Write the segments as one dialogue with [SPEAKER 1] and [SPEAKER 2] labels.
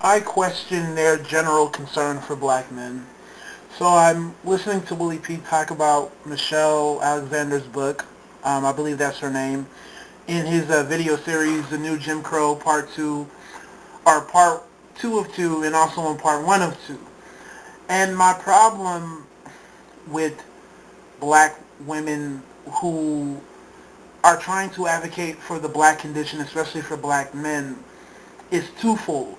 [SPEAKER 1] I question their general concern for black men. So I'm listening to Willie P talk about Michelle Alexander's book. I believe that's her name. In his video series, The New Jim Crow Part 2, or Part 2 of 2, and also in Part 1 of 2. And my problem with black women who are trying to advocate for the black condition, especially for black men, is twofold.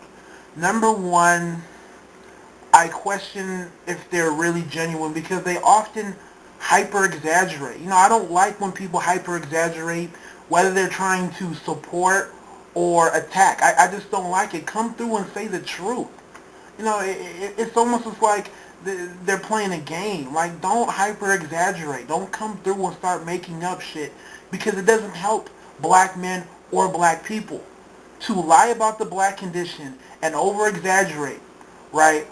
[SPEAKER 1] Number one, I question if they're really genuine because they often hyper exaggerate. I don't like when people hyper exaggerate whether they're trying to support or attack. I just don't like it. Come through and say the truth. It's almost as like they're playing a game. Like, don't hyper exaggerate. Don't come through and start making up shit because it doesn't help black men or black people. To lie about the black condition and over exaggerate, right,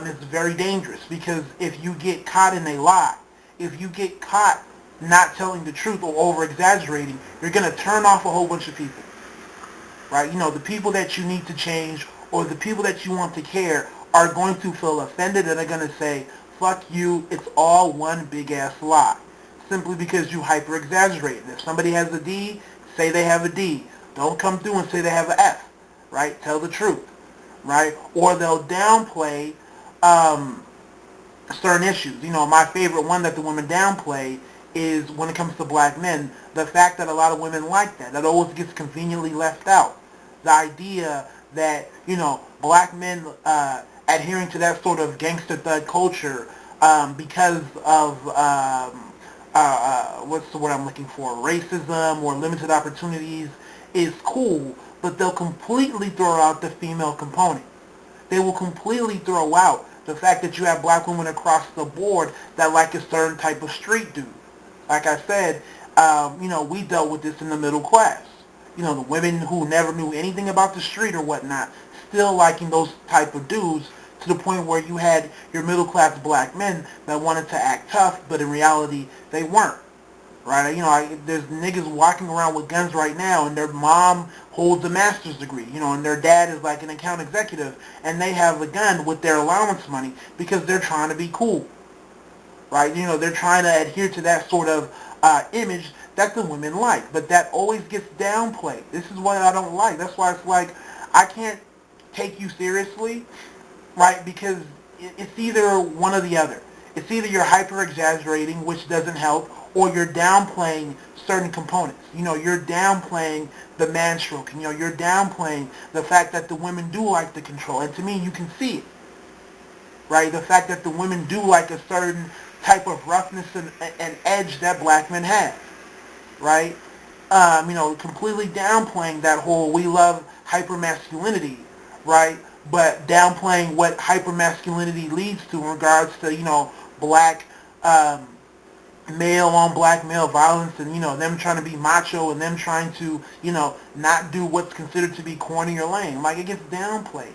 [SPEAKER 1] is very dangerous because if you get caught in a lie, if you get caught not telling the truth or over exaggerating, you're going to turn off a whole bunch of people, right? The people that you need to change or the people that you want to care are going to feel offended and are going to say, fuck you, it's all one big ass lie. Simply because you hyper exaggerate. If somebody has a D, say they have a D. Don't come through and say they have an F, right? Tell the truth, right? Or they'll downplay um, certain issues. My favorite one that the women downplay is when it comes to black men, the fact that a lot of women like that. That always gets conveniently left out. The idea that, black men adhering to that sort of gangster thug culture because of, what's the word I'm looking for, racism or limited opportunities is cool, but they'll completely throw out the female component. They will completely throw out the fact that you have black women across the board that like a certain type of street dude. Like I said, we dealt with this in the middle class. The women who never knew anything about the street or whatnot, still liking those type of dudes to the point where you had your middle class black men that wanted to act tough, but in reality, they weren't. Right? There's niggas walking around with guns right now, and their mom holds a master's degree, and their dad is like an account executive, and they have a gun with their allowance money because they're trying to be cool, right? They're trying to adhere to that sort of image that the women like, but that always gets downplayed. This is what I don't like. That's why it's like I can't take you seriously, right? Because it's either one or the other. It's either you're hyper exaggerating, which doesn't help, or you're downplaying certain components. You're downplaying the man stroking. You're downplaying the fact that the women do like the control. And to me, you can see it, right? The fact that the women do like a certain type of roughness and edge that black men have, right? Completely downplaying that whole we love hypermasculinity, right? But downplaying what hypermasculinity leads to in regards to, black um, male on black male violence and, them trying to be macho and them trying to, not do what's considered to be corny or lame. Like, it gets downplayed,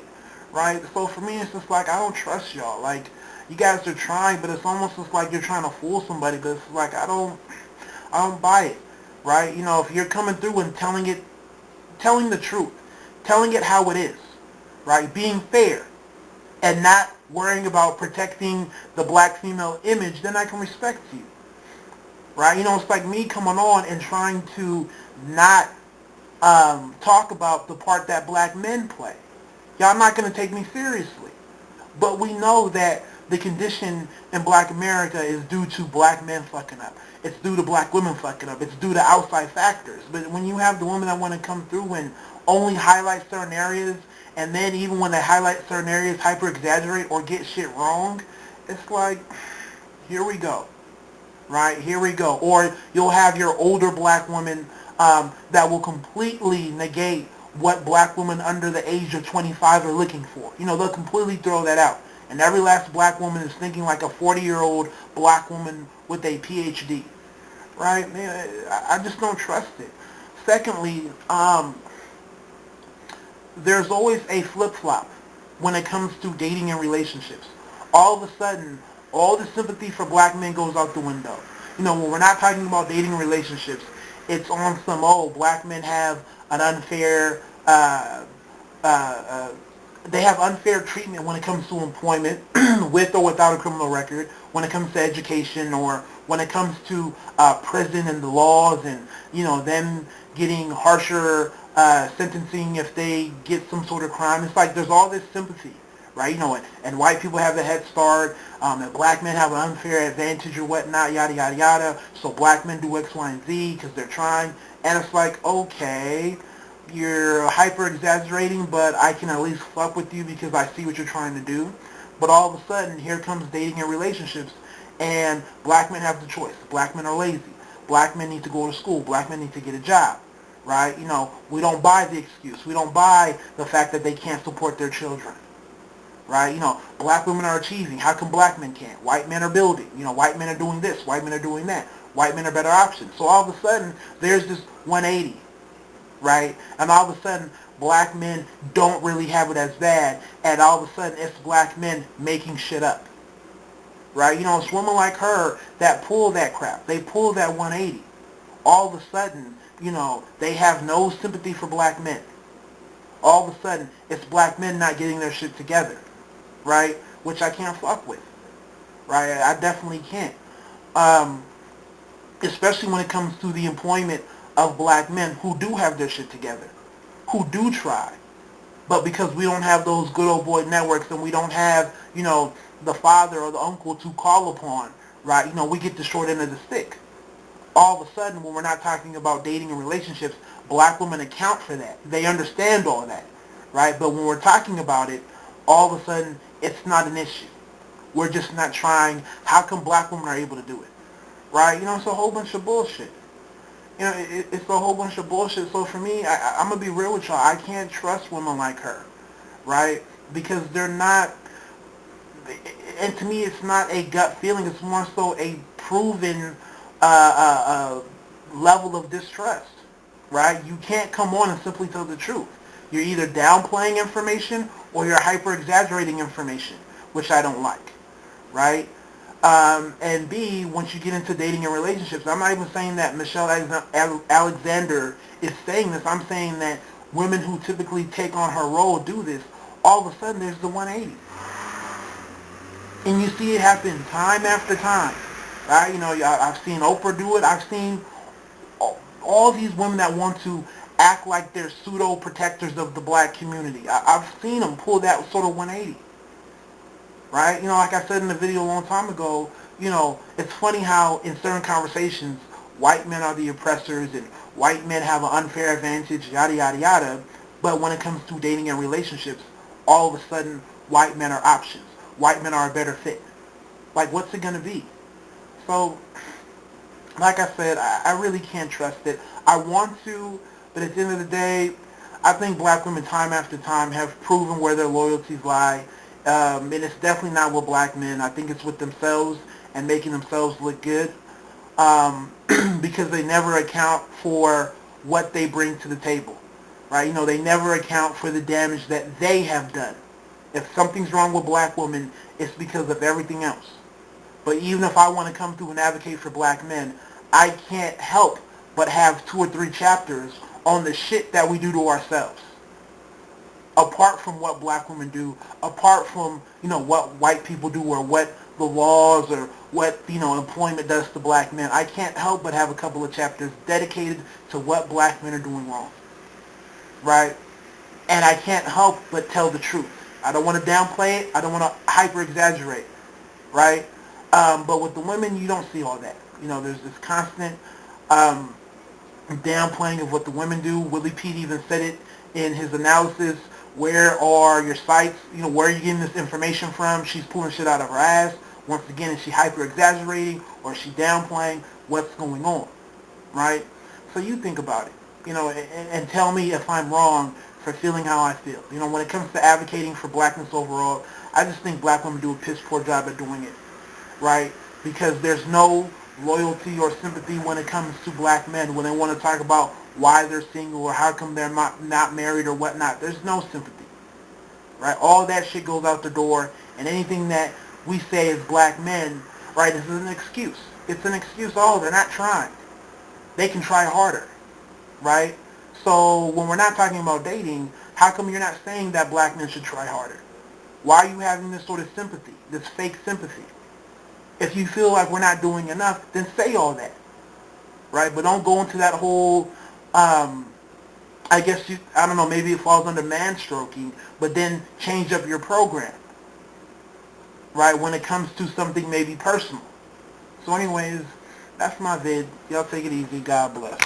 [SPEAKER 1] right? So for me, it's just like, I don't trust y'all. Like, you guys are trying, but it's almost just like you're trying to fool somebody, but it's like, I don't buy it, right? If you're coming through and telling the truth, telling it how it is, right? Being fair and not worrying about protecting the black female image, then I can respect you, right? It's like me coming on and trying to not talk about the part that black men play. Y'all not going to take me seriously. But we know that the condition in black America is due to black men fucking up. It's due to black women fucking up. It's due to outside factors. But when you have the women that want to come through and only highlight certain areas, and then even when they highlight certain areas, hyper exaggerate or get shit wrong, it's like, here we go. Right? Here we go. Or you'll have your older black women that will completely negate what black women under the age of 25 are looking for. They'll completely throw that out. And every last black woman is thinking like a 40-year-old black woman with a PhD. Right? Man, I just don't trust it. Secondly, there's always a flip-flop when it comes to dating and relationships. All of a sudden, all the sympathy for black men goes out the window. When we're not talking about dating and relationships, it's on some, black men have an unfair They have unfair treatment when it comes to employment, with or without a criminal record, when it comes to education, or when it comes to prison and the laws, and them getting harsher sentencing if they get some sort of crime. It's like there's all this sympathy, right? And white people have a head start, and black men have an unfair advantage or whatnot, yada yada yada. So black men do X, Y, and Z because they're trying, and it's like, okay, you're hyper exaggerating, but I can at least fuck with you because I see what you're trying to do. But all of a sudden, here comes dating and relationships, and black men have the choice. Black men are lazy. Black men need to go to school. Black men need to get a job, right? We don't buy the excuse. We don't buy the fact that they can't support their children, right? Black women are achieving. How come black men can't? White men are building. White men are doing this. White men are doing that. White men are better options. So all of a sudden, there's this 180. Right? And all of a sudden, black men don't really have it as bad, and all of a sudden, it's black men making shit up. Right? It's women like her that pull that crap. They pull that 180. All of a sudden, they have no sympathy for black men. All of a sudden, it's black men not getting their shit together. Right? Which I can't fuck with. Right? I definitely can't. Especially when it comes to the employment of black men who do have their shit together, who do try. But because we don't have those good old boy networks, and we don't have, the father or the uncle to call upon, right? We get the short end of the stick. All of a sudden, when we're not talking about dating and relationships, black women account for that. They understand all that, right? But when we're talking about it, all of a sudden, it's not an issue. We're just not trying. How come black women are able to do it, right? It's a whole bunch of bullshit. It's a whole bunch of bullshit. So for me, I'm going to be real with y'all. I can't trust women like her, right? Because they're not, and to me, it's not a gut feeling. It's more so a proven level of distrust, right? You can't come on and simply tell the truth. You're either downplaying information or you're hyper-exaggerating information, which I don't like, right? And B, once you get into dating and relationships, I'm not even saying that Michelle Alexander is saying this. I'm saying that women who typically take on her role do this. All of a sudden, there's the 180. And you see it happen time after time. Right? I've seen Oprah do it. I've seen all these women that want to act like they're pseudo-protectors of the black community. I've seen them pull that sort of 180. Right? Like I said in the video a long time ago, it's funny how in certain conversations, white men are the oppressors and white men have an unfair advantage, yada, yada, yada. But when it comes to dating and relationships, all of a sudden, white men are options. White men are a better fit. Like, what's it going to be? So, like I said, I really can't trust it. I want to, but at the end of the day, I think black women time after time have proven where their loyalties lie. And it's definitely not with black men. I think it's with themselves and making themselves look good, because they never account for what they bring to the table, right? They never account for the damage that they have done. If something's wrong with black women, it's because of everything else. But even if I want to come through and advocate for black men, I can't help but have 2 or 3 chapters on the shit that we do to ourselves. Apart from what black women do, apart from, what white people do or what the laws or what, employment does to black men, I can't help but have a couple of chapters dedicated to what black men are doing wrong. Right? And I can't help but tell the truth. I don't want to downplay it. I don't want to hyper-exaggerate. Right? But with the women, you don't see all that. There's this constant downplaying of what the women do. Willie Pete even said it in his analysis. Where are your sites? Where are you getting this information from? She's pulling shit out of her ass. Once again, is she hyper-exaggerating or is she downplaying what's going on? Right? So you think about it, and tell me if I'm wrong for feeling how I feel. When it comes to advocating for blackness overall, I just think black women do a piss poor job at doing it. Right? Because there's no loyalty or sympathy when it comes to black men when they want to talk about why they're single or how come they're not married or whatnot. There's no sympathy, right? All that shit goes out the door, and anything that we say as black men, right, is an excuse. It's an excuse. Oh, they're not trying. They can try harder, right? So when we're not talking about dating, How come you're not saying that black men should try harder? Why are you having this sort of sympathy, this fake sympathy? If you feel like we're not doing enough, then say all that, right? But don't go into that whole, I guess I don't know, maybe it falls under man-stroking, but then change up your program, right, when it comes to something maybe personal. So anyways, that's my vid. Y'all take it easy. God bless.